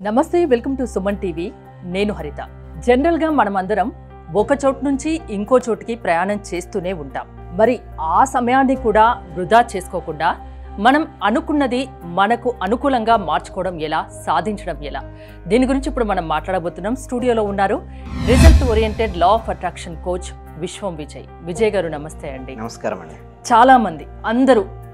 నమస్తే, welcome to Suman TV. నేను హరిత. జనరల్గా మనమందరం ఒక చోటు నుంచి ఇంకో చోటుకి ప్రయాణం చేస్తూనే ఉంటాం. మరి ఆ సమయాన్ని కూడా వృధా చేసుకోకుండా మనం అనుకున్నది మనకు అనుకూలంగా మార్చుకోవడం ఎలా, సాధించడం ఎలా, దీని గురించి ఇప్పుడు మనం మాట్లాడబోతున్నాం. స్టూడియోలో ఉన్నారు result oriented law of attraction coach విశ్వం విజయ్. విజయ్ గారు నమస్తే అండి. నమస్కారం అండి.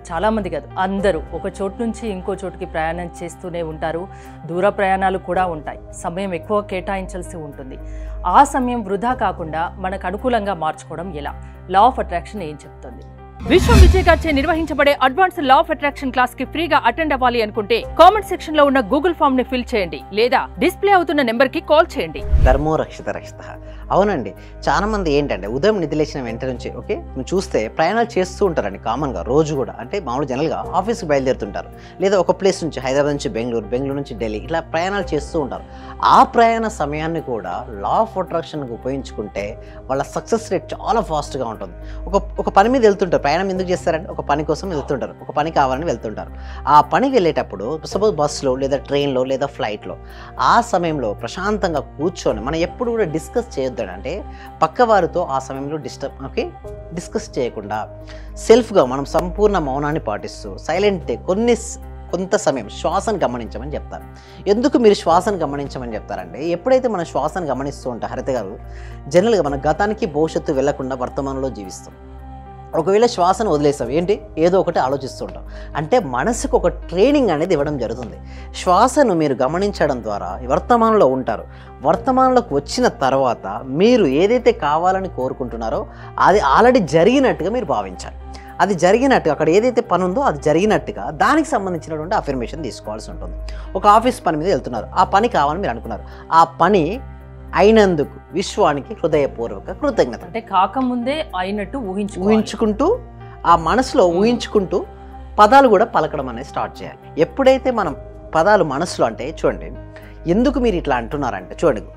చాలా మంది కాదు, అందరూ ఒక చోటు నుంచి ఇంకో చోటుకి ప్రయాణం చేస్తూనే ఉంటారు. దూర ప్రయాణాలు కూడా ఉంటాయి. సమయం ఎక్కువ కేటాయించాల్సి ఉంటుంది. ఆ సమయం వృధా కాకుండా మనకు అనుకూలంగా మార్చుకోవడం ఎలా, లా ఆఫ్ అట్రాక్షన్ ఏం చెప్తుంది? విశ్వం విజయ్ గారిచే నిర్వహించబడే advance law of attraction class కి ఫ్రీగా అటెండ్ అవ్వాలి అనుకుంటే కామెంట్ సెక్షన్ లో ఉన్న గూగుల్ ఫామ్ ని ఫిల్ చేయండి, లేదా డిస్ప్లే అవుతున్న నెంబర్ కి కాల్ చేయండి. ధర్మో రక్షిత రక్షిత. అవునండి, చాలా మంది ఏంటంటే ఉదయం నిద్రలేసిన వెంటనే నుంచి మీరు చూస్తే ప్రయాణాలు చేస్తూ ఉంటారండి. కామన్గా రోజు కూడా అంటే మామూలు జనరల్గా ఆఫీస్కి బయలుదేరుతుంటారు, లేదా ఒక ప్లేస్ నుంచి హైదరాబాద్ నుంచి బెంగళూరు నుంచి ఢిల్లీ, ఇలా ప్రయాణాలు చేస్తూ ఉంటారు. ఆ ప్రయాణ సమయాన్ని కూడా లా ఆఫ్ అట్రాక్షన్కి ఉపయోగించుకుంటే వాళ్ళ సక్సెస్ రేట్ చాలా ఫాస్ట్గా ఉంటుంది. ఒక పని మీద వెళ్తుంటారు. ప్రయాణం ఎందుకు చేస్తారంటే ఒక పని కోసం వెళ్తుంటారు, ఒక పని కావాలని వెళ్తుంటారు. ఆ పనికి వెళ్ళేటప్పుడు సపోజ్ బస్సులో లేదా ట్రైన్లో లేదా ఫ్లైట్లో ఆ సమయంలో ప్రశాంతంగా కూర్చొని మనం ఎప్పుడు కూడా డిస్కస్ చేయొద్దు. అంటే పక్క వారితో ఆ సమయంలో డిస్కస్ చేయకుండా సెల్ఫ్గా మనం సంపూర్ణ మౌనాన్ని పాటిస్తూ సైలెంట్ కొంత సమయం శ్వాసను గమనించమని చెప్తారు. ఎందుకు మీరు శ్వాసను గమనించమని చెప్తారంటే ఎప్పుడైతే మనం శ్వాసను గమనిస్తూ ఉంటాం హరిత గారు, జనరల్గా మన గతానికి భవిష్యత్తు వెళ్లకుండా వర్తమానంలో జీవిస్తాం. ఒకవేళ శ్వాసను వదిలేస్తాం, ఏదో ఒకటి ఆలోచిస్తూ ఉంటాం. అంటే మనసుకు ఒక ట్రైనింగ్ అనేది ఇవ్వడం జరుగుతుంది. శ్వాసను మీరు గమనించడం ద్వారా వర్తమానంలో ఉంటారు. వర్తమానంలోకి వచ్చిన తర్వాత మీరు ఏదైతే కావాలని కోరుకుంటున్నారో అది ఆల్రెడీ జరిగినట్టుగా మీరు భావించాలి. అది జరిగినట్టుగా, అక్కడ ఏదైతే పని ఉందో అది జరిగినట్టుగా దానికి సంబంధించినటువంటి అఫర్మేషన్ తీసుకోవాల్సి ఉంటుంది. ఒక ఆఫీస్ పని మీద వెళ్తున్నారు, ఆ పని కావాలని మీరు అనుకున్నారు. ఆ పని అయినందుకు విశ్వానికి హృదయపూర్వక కృతజ్ఞత. అంటే కాకముందే అయినట్టు ఊహించుకుంటూ ఆ మనసులో ఊహించుకుంటూ పదాలు కూడా పలకడం అనేది స్టార్ట్ చేయాలి. ఎప్పుడైతే మనం పదాలు మనసులో, అంటే చూడండి ఎందుకు మీరు ఇట్లా అంటున్నారంటే చూడండి,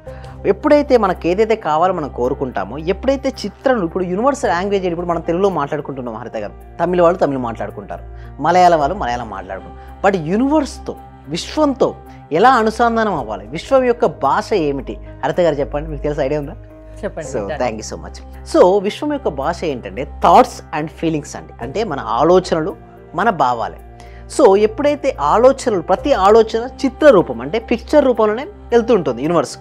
ఎప్పుడైతే మనకు ఏదైతే కావాలో మనం కోరుకుంటామో, ఎప్పుడైతే చిత్రం ఇప్పుడు యూనివర్సల్ లాంగ్వేజ్, ఇప్పుడు మనం తెలుగులో మాట్లాడుకుంటున్నాం హరిత గారు, తమిళ వాళ్ళు తమిళ మాట్లాడుకుంటారు, మలయాళం వాళ్ళు మలయాళం మాట్లాడుకుంటారు. బట్ యూనివర్స్తో, విశ్వంతో ఎలా అనుసంధానం అవ్వాలి, విశ్వం యొక్క భాష ఏమిటి హరిత గారు చెప్పండి, మీకు తెలిసి ఐడియా ఉందా? చెప్పండి. So thank you so much. So విశ్వం యొక్క భాష ఏంటంటే థాట్స్ అండ్ ఫీలింగ్స్ అండి. అంటే మన ఆలోచనలు, మన భావాలే. సో ఎప్పుడైతే ఆలోచనలు, ప్రతి ఆలోచన చిత్ర రూపం అంటే పిక్చర్ రూపంలోనే వెళ్తుంటుంది యూనివర్స్.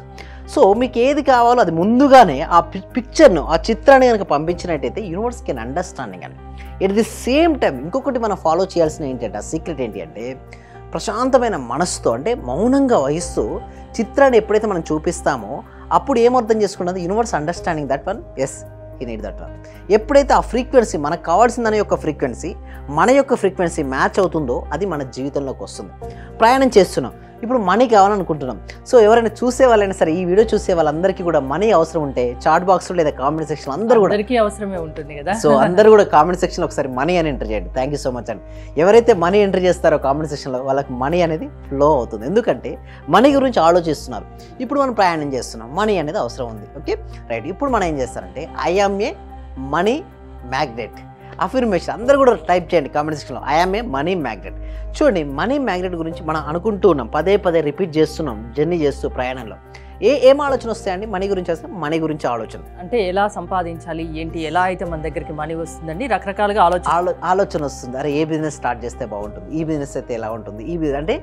సో మీకు ఏది కావాలో అది ముందుగానే ఆ పిక్చర్ను, ఆ చిత్రాన్ని కనుక పంపించినట్టయితే యూనివర్స్ కెన్ అండర్స్టాండింగ్ అని. ఎట్ ది సేమ్ టైం ఇంకొకటి మనం ఫాలో చేయాల్సిన ఏంటంటే, ఆ సీక్రెట్ ఏంటి అంటే ప్రశాంతమైన మనసుతో, అంటే మౌనంగా వహిస్తూ చిత్రాన్ని ఎప్పుడైతే మనం చూపిస్తామో అప్పుడు ఏమర్థం చేసుకున్నది, universe understanding that one, yes he need that one. ఎప్పుడైతే ఆ ఫ్రీక్వెన్సీ, మనకు కావాల్సిన యొక్క ఫ్రీక్వెన్సీ మన యొక్క ఫ్రీక్వెన్సీ మ్యాచ్ అవుతుందో అది మన జీవితంలోకి వస్తుంది. ప్రయాణం చేస్తున్నాం, ఇప్పుడు మనీ కావాలనుకుంటున్నాం. సో ఎవరైనా చూసే వాళ్ళైనా సరే, ఈ వీడియో చూసే వాళ్ళందరికీ కూడా మనీ అవసరం ఉంటే చాట్ బాక్స్లో లేదా కామెంట్ సెక్షన్ అందరూ కూడా అవసరమే ఉంటుంది కదా. సో అందరూ కూడా కామెంట్ సెక్షన్లో ఒకసారి మనీ అని ఎంటర్ చేయండి. థ్యాంక్ యూ సో మచ్ అండి. ఎవరైతే మనీ ఎంటర్ చేస్తారో కామెంట్ సెక్షన్లో వాళ్ళకి మనీ అనేది ఫ్లో అవుతుంది. ఎందుకంటే మనీ గురించి ఆలోచిస్తున్నారు. ఇప్పుడు మనం ప్రయాణం చేస్తున్నాం, మనీ అనేది అవసరం ఉంది. Okay right. ఇప్పుడు మనం ఏం చేస్తారంటే I am a money magnet affirmation అందరూ కూడా టైప్ చేయండి కామెంట్ సెక్షన్లో, I am a money magnet. చూడండి, మనీ మ్యాగ్నెట్ గురించి మనం అనుకుంటూ ఉన్నాం, పదే రిపీట్ చేస్తున్నాం జర్నీ చేస్తూ ప్రయాణంలో. ఏం ఆలోచన వస్తాయండి మనీ గురించి? వస్తే మనీ గురించి ఆలోచన, అంటే ఎలా సంపాదించాలి ఏంటి, ఎలా అయితే మన దగ్గరికి మనీ వస్తుందండి, రకరకాలుగా ఆలోచన వస్తుంది. అరే ఏ బిజినెస్ స్టార్ట్ చేస్తే బాగుంటుంది, ఈ బిజినెస్ అయితే ఎలా ఉంటుంది, ఈ బిజినెస్ అంటే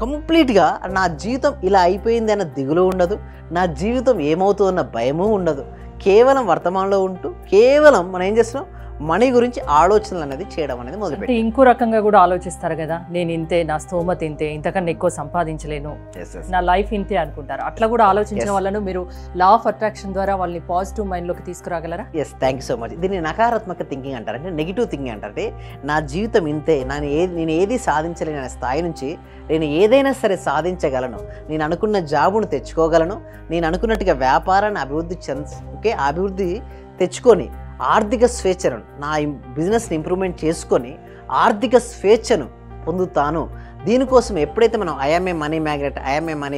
కంప్లీట్గా నా జీవితం ఇలా అయిపోయింది అన్న దిగులు ఉండదు, నా జీవితం ఏమవుతుందన్న భయము ఉండదు. కేవలం వర్తమానంలో ఉంటూ కేవలం మనం ఏం చేస్తున్నాం, మనీ గురించి ఆలోచనలు అనేది చేయడం అనేది మొదలుపెట్టి. ఇంకో రకంగా కూడా ఆలోచిస్తారు కదా, నేను ఇంతే, నా స్తోమత ఇంతే, ఇంతకన్నా ఎక్కువ సంపాదించలేను, నా లైఫ్ ఇంతే అనుకుంటారు. అట్లా కూడా ఆలోచించిన వాళ్ళను మీరు లా ఆఫ్ అట్రాక్షన్ ద్వారా వాళ్ళని పాజిటివ్ మైండ్లోకి తీసుకురాగలరా? Yes, thank you so much. దీన్ని నకారాత్మక థింకింగ్ అంటారు, అంటే నెగిటివ్ థింకింగ్ అంటారు. అంటే నా జీవితం ఇంతే, నేను ఏది సాధించలేని అనే స్థాయి నుంచి నేను ఏదైనా సరే సాధించగలను, నేను అనుకున్న జాబును తెచ్చుకోగలను, నేను అనుకున్నట్టుగా వ్యాపారాన్ని అభివృద్ధి తెచ్చుకొని ఆర్థిక స్వేచ్ఛను, నా బిజినెస్ని ఇంప్రూవ్మెంట్ చేసుకొని ఆర్థిక స్వేచ్ఛను పొందుతాను. దీనికోసం ఎప్పుడైతే మనం I am a money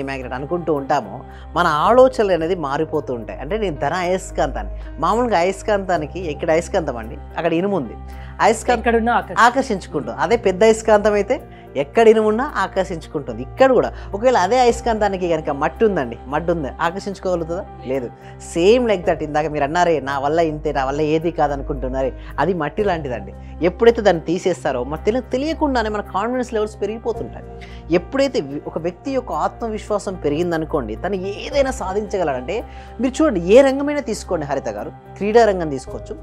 magnet అనుకుంటూ ఉంటామో మన ఆలోచనలు అనేది మారిపోతూ ఉంటాయి. అంటే నేను ధన అయస్కాంతాన్ని, మామూలుగా అయస్కాంతానికి ఇక్కడ అయస్కాంతం అండి, అక్కడ ఇనుము ఉంది, అయస్కాంతం ఆకర్షించుకుంటాం. అదే పెద్ద అయస్కాంతం అయితే ఎక్కడ ఇనుము ఉన్నా ఆకర్షించుకుంటుంది. ఇక్కడ కూడా ఒకవేళ అదే అయస్కాంతానికి కనుక మట్టి ఉందండి, మట్టి ఉంది, ఆకర్షించుకోగలుగుతుందా? లేదు. Same like that. ఇందాక మీరు అన్నారే నా వల్ల ఇంతే, నా వల్ల ఏది కాదనుకుంటున్నారే, అది మట్టి లాంటిదండి. ఎప్పుడైతే దాన్ని తీసేస్తారో మన తెలియకుండానే మన కాన్ఫిడెన్స్ లెవెల్స్ పెరిగిపోతుంటాయి. ఎప్పుడైతే ఒక వ్యక్తి యొక్క ఆత్మవిశ్వాసం పెరిగిందనుకోండి, తను ఏదైనా సాధించగలడంటే మీరు చూడండి, ఏ రంగమైనా తీసుకోండి హరిత గారు, క్రీడా రంగం తీసుకోవచ్చు,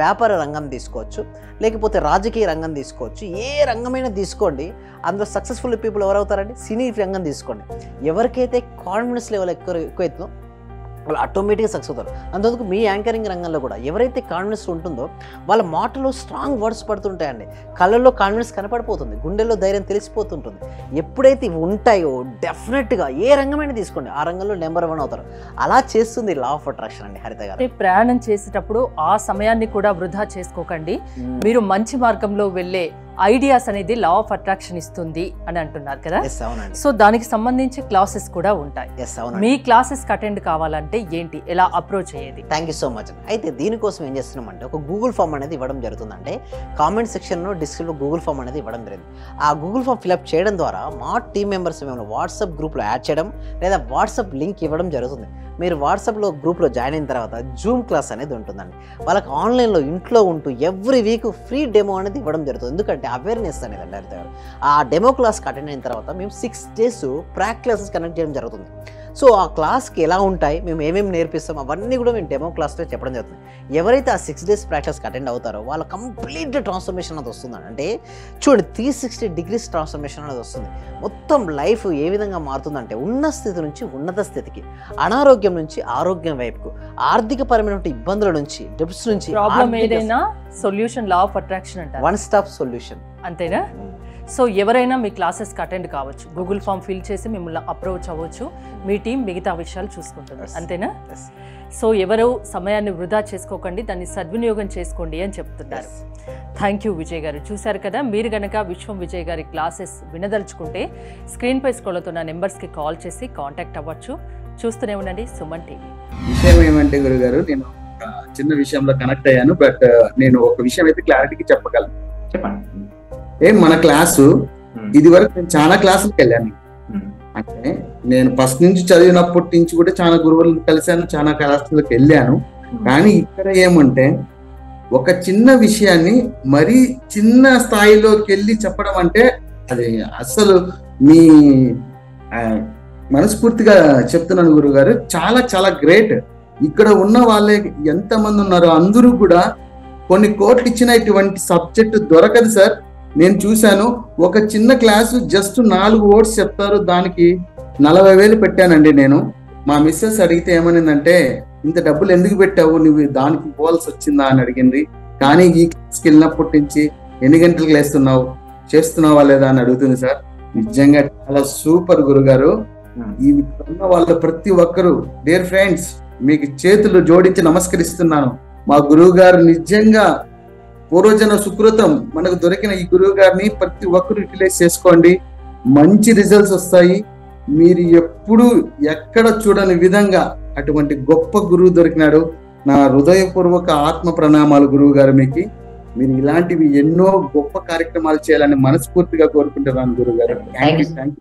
వ్యాపార రంగం తీసుకోవచ్చు, లేకపోతే రాజకీయ రంగం తీసుకోవచ్చు, ఏ రంగమైనా తీసుకోండి. అందులో సక్సెస్ఫుల్ పీపుల్ ఎవరవుతారండి? సినీ రంగం తీసుకోండి. ఎవరికైతే కాన్ఫిడెన్స్ లెవెల్ ఎక్కువైతుందో వాళ్ళు ఆటోమేటిక్గా సక్సెస్ అవుతారు. అందుకు మీ యాంకరింగ్ రంగంలో కూడా ఎవరైతే కాన్ఫిడెన్స్ ఉంటుందో వాళ్ళ మాటలో స్ట్రాంగ్ వర్డ్స్ పడుతుంటాయండి, కళ్ళల్లో కాన్ఫిడెన్స్ కనపడిపోతుంది, గుండెల్లో ధైర్యం తెలిసిపోతుంటుంది. ఎప్పుడైతే ఇవి ఉంటాయో డెఫినెట్గా ఏ రంగమైనా తీసుకోండి, ఆ రంగంలో నెంబర్ 1 అవుతారు. అలా చేస్తుంది లా ఆఫ్ అట్రాక్షన్ అండి హరిత గారు. ప్రయాణం చేసేటప్పుడు ఆ సమయాన్ని కూడా వృధా చేసుకోకండి. మీరు మంచి మార్గంలో వెళ్ళే ఐడియాస్ అనేది లా ఆఫ్ అట్రాక్షన్ ఇస్తుంది అని అంటున్నారు కదా. సో దానికి సంబంధించి క్లాసెస్ కూడా ఉంటాయి. మీ క్లాసెస్ అటెండ్ కావాలంటే ఏంటి, ఎలా అప్రోచ్ అయ్యేది? Thank you so much. అయితే దీనికోసం ఏం చేస్తున్నామంటే ఒక గూగుల్ ఫామ్ అనేది ఇవ్వడం జరుగుతుందంటే కామెంట్ సెక్షన్లో డిస్క్రిప్షన్లో గూగుల్ ఫామ్ అనేది ఇవ్వడం జరిగింది. ఆ గూగుల్ ఫామ్ ఫిల్అప్ చేయడం ద్వారా మా టీమ్ మెంబర్స్ మేము వాట్సాప్ గ్రూప్లో యాడ్ చేయడం లేదా వాట్సాప్ లింక్ ఇవ్వడం జరుగుతుంది. మీరు వాట్సాప్లో గ్రూప్లో జాయిన్ అయిన తర్వాత జూమ్ క్లాస్ అనేది ఉంటుందండి. వాళ్ళకి ఆన్లైన్లో ఇంట్లో ఉంటూ ఎవ్రీ వీక్ ఫ్రీ డెమో అనేది ఇవ్వడం జరుగుతుంది. ఎందుకంటే అవేర్నెస్ అనేది అండి. ఆ డెమో క్లాస్కి అటెండ్ అయిన తర్వాత మేము 6 days ప్రాక్టీస్ క్లాసెస్ కనెక్ట్ చేయడం జరుగుతుంది. సో ఆ క్లాస్కి ఎలా ఉంటాయి, మేము ఏమేమి నేర్పిస్తాం, అవన్నీ కూడా మేము డెమో క్లాస్లో చెప్పడం జరుగుతుంది. ఎవరైతే ఆ 6 days ప్రాక్టీస్కి అటెండ్ అవుతారో వాళ్ళ కంప్లీట్ ట్రాన్స్ఫర్మేషన్ అనేది వస్తుందండి. అంటే చూడండి 360 degrees ట్రాన్స్ఫర్మేషన్ అనేది వస్తుంది. మొత్తం లైఫ్ ఏ విధంగా మారుతుందంటే ఉన్న స్థితి నుంచి ఉన్నత స్థితికి, అనారోగ్యం నుంచి ఆరోగ్యం వైపుకు, ఆర్థికపరమైన ఇబ్బందుల నుంచి, డెబ్ట్స్ నుంచి, ప్రాబ్లం ఏదైనా సొల్యూషన్ లా ఆఫ్ అట్రాక్షన్ అంటారు. One stop solution. అంతేనా? సో ఎవరైనా మీ క్లాసెస్కి అటెండ్ కావచ్చు, గూగుల్ ఫామ్ ఫిల్ చేసి మిమ్మల్ని అప్రోచ్ అవ్వచ్చు, మీ టీం మిగతా విషయాలు చూసుకుంటుంది. అంతేనా? సో ఎవరు సమయాన్ని వృధా చేసుకోకండి, దాన్ని సద్వినియోగం చేసుకోండి అని చెప్తున్నారు. థ్యాంక్ యూ విజయ్ గారు. చూశారు కదా, మీరు గనక విశ్వం విజయ్ గారి క్లాసెస్ వినదలుచుకుంటే స్క్రీన్పై స్క్రోల్ అవుతున్న నెంబర్స్కి కాల్ చేసి కాంటాక్ట్ అవ్వచ్చు. చూస్తూనే ఉండండి సుమన్ టీవీ. విషయం ఏమంటే గురుగారు, నేను చిన్న విషయంలో కనెక్ట్ అయ్యాను, బట్ నేను ఒక విషయం అయితే క్లారిటీకి చెప్పగలను. చెప్పండి. మన క్లాసు ఇది వరకు నేను చాలా క్లాసులకు వెళ్ళాను. అంటే నేను ఫస్ట్ నుంచి చదివినప్పటి నుంచి కూడా చాలా గురువులను కలిశాను, చాలా క్లాసులకు వెళ్ళాను. కానీ ఇక్కడ ఏమంటే ఒక చిన్న విషయాన్ని మరీ చిన్న స్థాయిలోకి వెళ్ళి చెప్పడం అంటే అది అసలు మీ మనస్ఫూర్తిగా చెప్తున్నాను గురుగారు, చాలా చాలా గ్రేట్. ఇక్కడ ఉన్న వాళ్ళే ఎంతమంది ఉన్నారో అందరూ కూడా కొన్ని కోట్లు ఇచ్చిన ఇటువంటి సబ్జెక్ట్ దొరకదు సార్. నేను చూశాను, ఒక చిన్న క్లాసు జస్ట్ 4 words చెప్తారు, దానికి 40,000 పెట్టానండి నేను. మా మిస్సెస్ అడిగితే ఏమనిందంటే, ఇంత డబ్బులు ఎందుకు పెట్టావు, నువ్వు దానికి పోవాల్సి వచ్చిందా అని అడిగింది. కానీ ఈ క్లాస్కి వెళ్ళినప్పటి నుంచి ఎన్ని గంటలకు లేస్తున్నావు, చేస్తున్నావా లేదా అని అడుగుతుంది సార్. నిజంగా చాలా సూపర్ గురుగారు. ఈ ఉన్న వాళ్ళ ప్రతి ఒక్కరు, డియర్ ఫ్రెండ్స్, మీకు చేతులు జోడించి నమస్కరిస్తున్నాను. మా గురువు గారు నిజంగా పూర్వజన సుకృతం. మనకు దొరికిన ఈ గురువు గారిని ప్రతి ఒక్కరు యూటిలైజ్ చేసుకోండి, మంచి రిజల్ట్స్ వస్తాయి. మీరు ఎప్పుడు ఎక్కడ చూడని విధంగా అటువంటి గొప్ప గురువు దొరికినాడు. నా హృదయపూర్వక ఆత్మ ప్రణామాలు గురువు గారు మీకు. మీరు ఇలాంటివి ఎన్నో గొప్ప కార్యక్రమాలు చేయాలని మనస్ఫూర్తిగా కోరుకుంటున్నాను గురువు గారు. Thank you.